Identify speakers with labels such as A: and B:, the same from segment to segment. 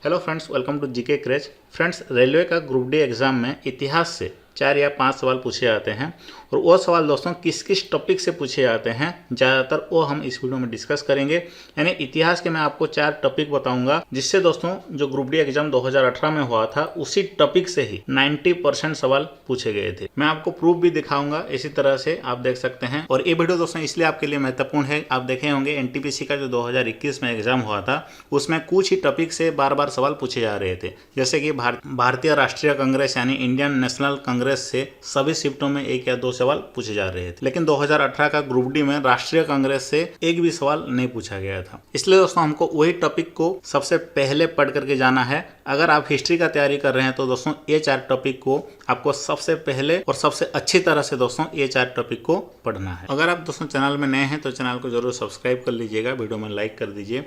A: Hello friends, welcome to GK craze. Friends, railway का group D exam में इतिहास से 4 या 5 सवाल पूछे जाते हैं और वो सवाल दोस्तों किस किस टॉपिक से पूछे जाते हैं ज़्यादातर वो हम इस वीडियो में डिस्कस करेंगे। यानी इतिहास के मैं आपको 4 टॉपिक बताऊंगा जिससे दोस्तों जो ग्रुप डी एग्जाम 2018 में हुआ था उसी टॉपिक से ही 90% सवाल पूछे गए थे। मैं आपको प्रूफ भी दिखाऊंगा, इसी तरह से आप देख सकते हैं। और ये वीडियो दोस्तों इसलिए आपके लिए महत्वपूर्ण है, आप देखे होंगे एनटीपीसी का जो 2021 में एग्जाम हुआ था उसमें कुछ ही टॉपिक से बार बार सवाल पूछे जा रहे थे। जैसे कि भारतीय राष्ट्रीय कांग्रेस यानी इंडियन नेशनल कांग्रेस से सभी शिफ्टों में 1 या 2 सवाल पूछे जा रहे थे, लेकिन 2018 का ग्रुप डी में राष्ट्रीय कांग्रेस से एक भी सवाल नहीं पूछा गया था। इसलिए दोस्तों हमको वही टॉपिक को सबसे पहले पढ़ करके जाना है। अगर आप हिस्ट्री का तैयारी कर रहे हैं तो दोस्तों ये 4 टॉपिक को आपको सबसे पहले और सबसे अच्छी तरह से दोस्तों ये 4 टॉपिक को पढ़ना है। अगर आप दोस्तों चैनल में नए हैं तो चैनल को जरूर सब्सक्राइब कर लीजिएगा, वीडियो में लाइक कर दीजिए।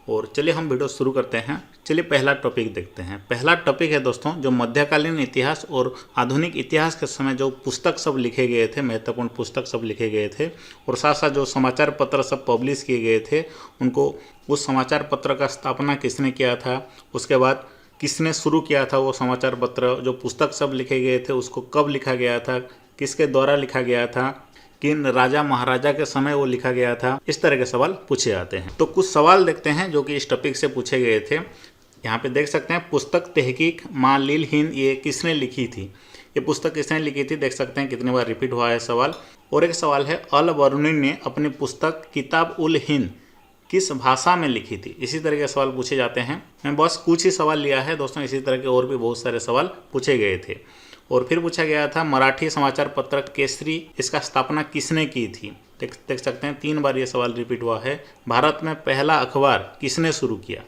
A: और चलिए हम वीडियो शुरू करते हैं। चलिए पहला टॉपिक देखते हैं। पहला टॉपिक है दोस्तों जो मध्यकालीन इतिहास और आधुनिक इतिहास के समय जो पुस्तक सब लिखे गए थे, महत्वपूर्ण पुस्तक सब लिखे गए थे और साथ साथ जो समाचार पत्र सब पब्लिश किए गए थे उनको, उस समाचार पत्र का स्थापना किसने किया था, उसके बाद किसने शुरू किया था वो समाचार पत्र, जो पुस्तक सब लिखे गए थे उसको कब लिखा गया था, किसके द्वारा लिखा गया था, किन राजा महाराजा के समय वो लिखा गया था, इस तरह के सवाल पूछे जाते हैं। तो कुछ सवाल देखते हैं जो कि इस टॉपिक से पूछे गए थे। यहाँ पे देख सकते हैं पुस्तक तहकीक माँ लील हिंद, ये किसने लिखी थी, ये पुस्तक किसने लिखी थी, देख सकते हैं कितनी बार रिपीट हुआ है सवाल। और एक सवाल है अल बरूनी ने अपनी पुस्तक किताब उल हिंद किस भाषा में लिखी थी, इसी तरह के सवाल पूछे जाते हैं। मैं बस कुछ ही सवाल लिया है दोस्तों, इसी तरह के और भी बहुत सारे सवाल पूछे गए थे। और फिर पूछा गया था मराठी समाचार पत्र केसरी, इसका स्थापना किसने की थी, देख सकते हैं 3 बार ये सवाल रिपीट हुआ है। भारत में पहला अखबार किसने शुरू किया।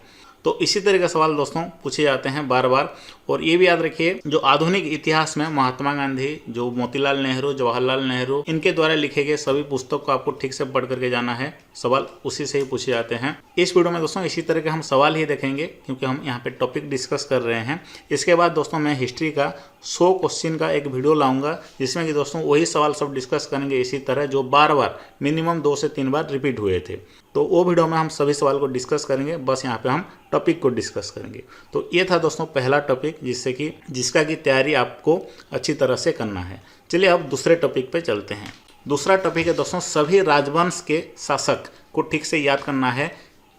A: तो इसी तरह के सवाल दोस्तों पूछे जाते हैं बार बार। और ये भी याद रखिए जो आधुनिक इतिहास में महात्मा गांधी, जो मोतीलाल नेहरू, जवाहरलाल नेहरू, इनके द्वारा लिखे गए सभी पुस्तक को आपको ठीक से पढ़ करके जाना है, सवाल उसी से ही पूछे जाते हैं। इस वीडियो में दोस्तों इसी तरह के हम सवाल ही देखेंगे क्योंकि हम यहाँ पे टॉपिक डिस्कस कर रहे हैं। इसके बाद दोस्तों मैं हिस्ट्री का 100 क्वेश्चन का एक वीडियो लाऊंगा जिसमें कि दोस्तों वही सवाल सब डिस्कस करेंगे इसी तरह, जो बार बार मिनिमम 2 से 3 बार रिपीट हुए थे। तो वो वीडियो में हम सभी सवाल को डिस्कस करेंगे, बस यहाँ पे हम टॉपिक को डिस्कस करेंगे। तो ये था दोस्तों पहला टॉपिक जिसका की तैयारी आपको अच्छी तरह से करना है। चलिए अब दूसरे टॉपिक पे चलते हैं। दूसरा टॉपिक है दोस्तों सभी राजवंश के शासक को ठीक से याद करना है,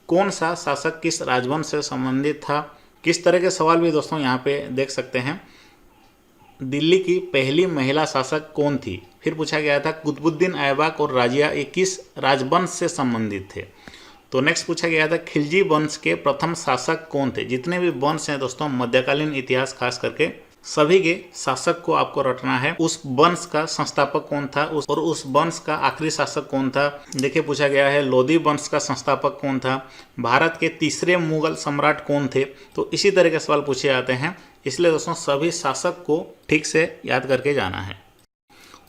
A: कौन सा शासक किस राजवंश से संबंधित था। किस तरह के सवाल भी दोस्तों यहाँ पे देख सकते हैं। दिल्ली की पहली महिला शासक कौन थी। फिर पूछा गया था कुतुबुद्दीन ऐबक और राजिया ये किस राजवंश से संबंधित थे। तो नेक्स्ट पूछा गया था खिलजी वंश के प्रथम शासक कौन थे। जितने भी वंश हैं दोस्तों मध्यकालीन इतिहास खास करके, सभी के शासक को आपको रटना है। उस वंश का संस्थापक कौन था और उस वंश का आखिरी शासक कौन था। देखिए पूछा गया है लोधी वंश का संस्थापक कौन था, भारत के तीसरे मुगल सम्राट कौन थे। तो इसी तरह के सवाल पूछे जाते हैं, इसलिए दोस्तों सभी शासक को ठीक से याद करके जाना है।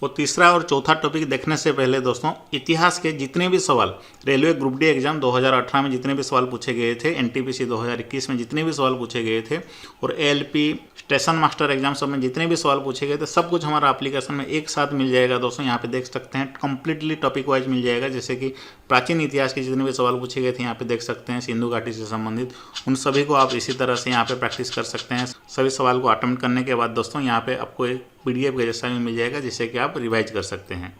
A: और तीसरा और चौथा टॉपिक देखने से पहले दोस्तों इतिहास के जितने भी सवाल रेलवे ग्रुप डी एग्जाम 2018 में जितने भी सवाल पूछे गए थे, एनटीपीसी 2021 में जितने भी सवाल पूछे गए थे और एएलपी स्टेशन मास्टर एग्जाम सब में जितने भी सवाल पूछे गए थे, सब कुछ हमारा एप्लीकेशन में एक साथ मिल जाएगा दोस्तों। यहाँ पे देख सकते हैं कंप्लीटली टॉपिक वाइज मिल जाएगा। जैसे कि प्राचीन इतिहास के जितने भी सवाल पूछे गए थे यहाँ पे देख सकते हैं, सिंधु घाटी से संबंधित, उन सभी को आप इसी तरह से यहाँ पे प्रैक्टिस कर सकते हैं। सभी सवाल को अटेम्प्ट करने के बाद दोस्तों यहाँ पे आपको एक PDF के जैसा भी मिल जाएगा जिससे कि आप रिवाइज कर सकते हैं।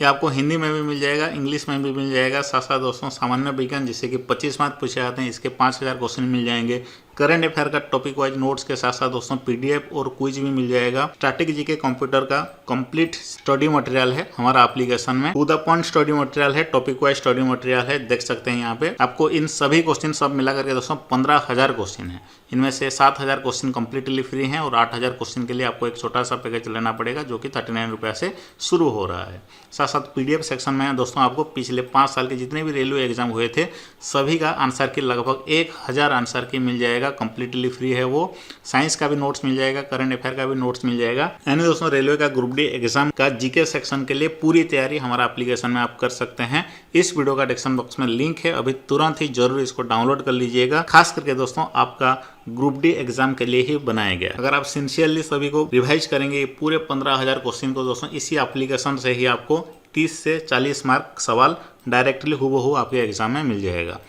A: ये आपको हिंदी में भी मिल जाएगा, इंग्लिश में भी मिल जाएगा। साथ साथ दोस्तों सामान्य विज्ञान जिससे कि 25 मार्क पूछे जाते हैं, इसके 5000 क्वेश्चन मिल जाएंगे। करंट अफेयर का टॉपिक वाइज नोट्स के साथ साथ दोस्तों PDF और क्विज भी मिल जाएगा। स्टैटिक जीके कंप्यूटर का कंप्लीट स्टडी मटेरियल है हमारा एप्लीकेशन में, to the point study material है, टॉपिक वाइज स्टडी मटेरियल है। देख सकते हैं यहाँ पे आपको इन सभी क्वेश्चन सब मिला करके दोस्तों 15000 क्वेश्चन है। इनमें से 7000 क्वेश्चन कंप्लीटली फ्री हैं और 8000 क्वेश्चन के लिए आपको एक छोटा सा पैकेज लेना पड़ेगा जो कि 39 रुपये से शुरू हो रहा है। साथ साथ PDF सेक्शन में दोस्तों आपको पिछले 5 साल के जितने भी रेलवे एग्जाम हुए थे सभी का आंसर की लगभग 1000 आंसर की मिल जाएगा, कंप्लीटली फ्री है वो। साइंस का भी नोट्स मिल जाएगा, करंट अफेयर का भी नोट्स मिल जाएगा। यानी दोस्तों रेलवे का ग्रुप डी एग्जाम का जीके सेक्शन के लिए पूरी तैयारी हमारा एप्लीकेशन में आप कर सकते हैं। इस वीडियो का डिस्क्रिप्शन बॉक्स में लिंक है, अभी तुरंत ही जरूर इसको डाउनलोड कर लीजिएगा। खास करके दोस्तों आपका ग्रुप डी एग्जाम के लिए ही बनाया गया। अगर आप सिंसियरली सभी को रिवाइज करेंगे पूरे 15000 क्वेश्चन को दोस्तों इसी एप्लीकेशन से ही आपको 30 से 40 मार्क सवाल डायरेक्टली हूबहू आपके एग्जाम में मिल जाएगा।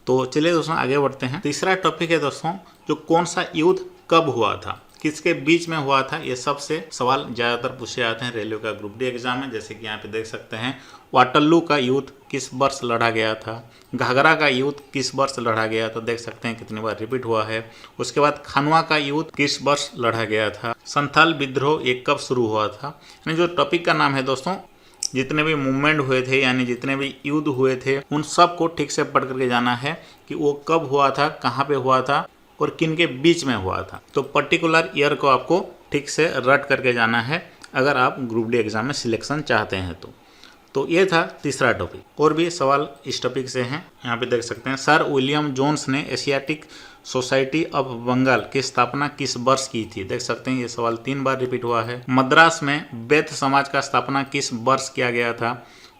A: तो चलिए दोस्तों आगे बढ़ते हैं। तीसरा टॉपिक है दोस्तों जो कौन सा युद्ध कब हुआ था, किसके बीच में हुआ था, ये सबसे सवाल ज़्यादातर पूछे जाते हैं रेलवे का ग्रुप डी एग्जाम में। जैसे कि यहाँ पे देख सकते हैं, वाटरलू का युद्ध किस वर्ष लड़ा गया था, घाघरा का युद्ध किस वर्ष लड़ा गया था, देख सकते हैं कितनी बार रिपीट हुआ है। उसके बाद खानवा का युद्ध किस वर्ष लड़ा गया था, संथाल विद्रोह ये कब शुरू हुआ था। यानी जो टॉपिक का नाम है दोस्तों, जितने भी मूवमेंट हुए थे यानी जितने भी युद्ध हुए थे उन सब को ठीक से पढ़ करके जाना है कि वो कब हुआ था, कहाँ पे हुआ था और किन के बीच में हुआ था। तो पर्टिकुलर ईयर को आपको ठीक से रट करके जाना है अगर आप ग्रुप डी एग्जाम में सिलेक्शन चाहते हैं तो ये था तीसरा टॉपिक। और भी सवाल इस टॉपिक से हैं, यहाँ पे देख सकते हैं। सर विलियम जोन्स ने एशियाटिक सोसाइटी ऑफ बंगाल की स्थापना किस वर्ष की थी, देख सकते हैं ये सवाल 3 बार रिपीट हुआ है। मद्रास में बेथ समाज का स्थापना किस वर्ष किया गया था,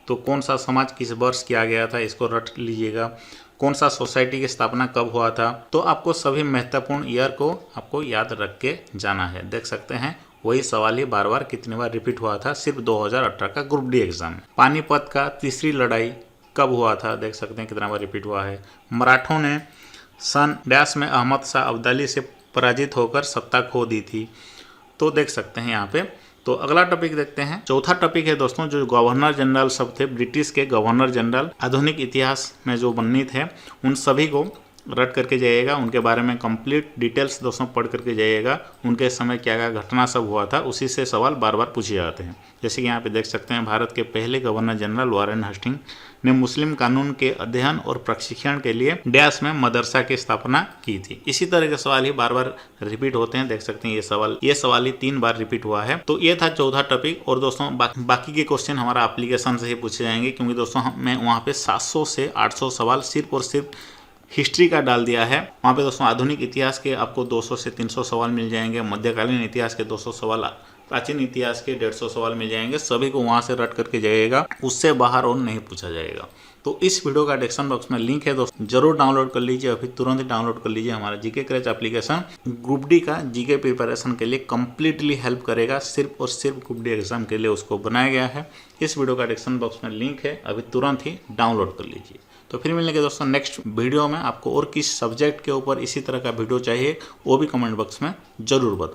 A: तो कौन सा समाज किस वर्ष किया गया था, इसको रट लीजिएगा। कौन सा सोसाइटी की स्थापना कब हुआ था, तो आपको सभी महत्वपूर्ण ईयर को आपको याद रख के जाना है। देख सकते हैं वही सवाल ही बार बार कितनी बार रिपीट हुआ था सिर्फ 2018 का ग्रुप डी एग्जाम में। पानीपत का तीसरी लड़ाई कब हुआ था, देख सकते हैं कितना बार रिपीट हुआ है। मराठों ने सन डैश में अहमद शाह अब्दाली से पराजित होकर सत्ता खो दी थी, तो देख सकते हैं यहाँ पे। तो अगला टॉपिक देखते हैं। चौथा टॉपिक है दोस्तों, जो गवर्नर जनरल सब थे, ब्रिटिश के गवर्नर जनरल आधुनिक इतिहास में जो वर्णित है उन सभी को रट करके जाइएगा, उनके बारे में कंप्लीट डिटेल्स दोस्तों पढ़ करके जाइएगा। उनके समय क्या क्या घटना सब हुआ था, उसी से सवाल बार बार पूछे जाते हैं। जैसे कि यहाँ पे देख सकते हैं, भारत के पहले गवर्नर जनरल वारेन हेस्टिंग ने मुस्लिम कानून के अध्ययन और प्रशिक्षण के लिए डैश में मदरसा की स्थापना की थी। इसी तरह के सवाल ही बार बार रिपीट होते हैं, देख सकते हैं ये सवाल ही 3 बार रिपीट हुआ है। तो ये था चौथा टॉपिक। और दोस्तों बाकी के क्वेश्चन हमारा एप्लीकेशन से ही पूछे जाएंगे, क्योंकि दोस्तों मैं वहाँ पे 700 से 800 सवाल सिर्फ और सिर्फ हिस्ट्री का डाल दिया है। वहाँ पे दोस्तों आधुनिक इतिहास के आपको 200 से 300 सवाल मिल जाएंगे, मध्यकालीन इतिहास के 200 सवाल, प्राचीन इतिहास के 150 सवाल मिल जाएंगे। सभी को वहाँ से रट करके जाइएगा, उससे बाहर और नहीं पूछा जाएगा। तो इस वीडियो का डिस्क्रिप्शन बॉक्स में लिंक है दोस्तों, जरूर डाउनलोड कर लीजिए। अभी तुरंत ही डाउनलोड कर लीजिए। हमारा जीके क्रैच एप्लीकेशन ग्रुप डी का जीके प्रिपरेशन के लिए कंप्लीटली हेल्प करेगा। सिर्फ और सिर्फ ग्रुप डी एग्जाम के लिए उसको बनाया गया है। इस वीडियो का डिस्क्रिप्शन बॉक्स में लिंक है, अभी तुरंत ही डाउनलोड कर लीजिए। तो फिर मिलेंगे दोस्तों नेक्स्ट वीडियो में। आपको और किस सब्जेक्ट के ऊपर इसी तरह का वीडियो चाहिए वो भी कमेंट बॉक्स में जरूर बताएं।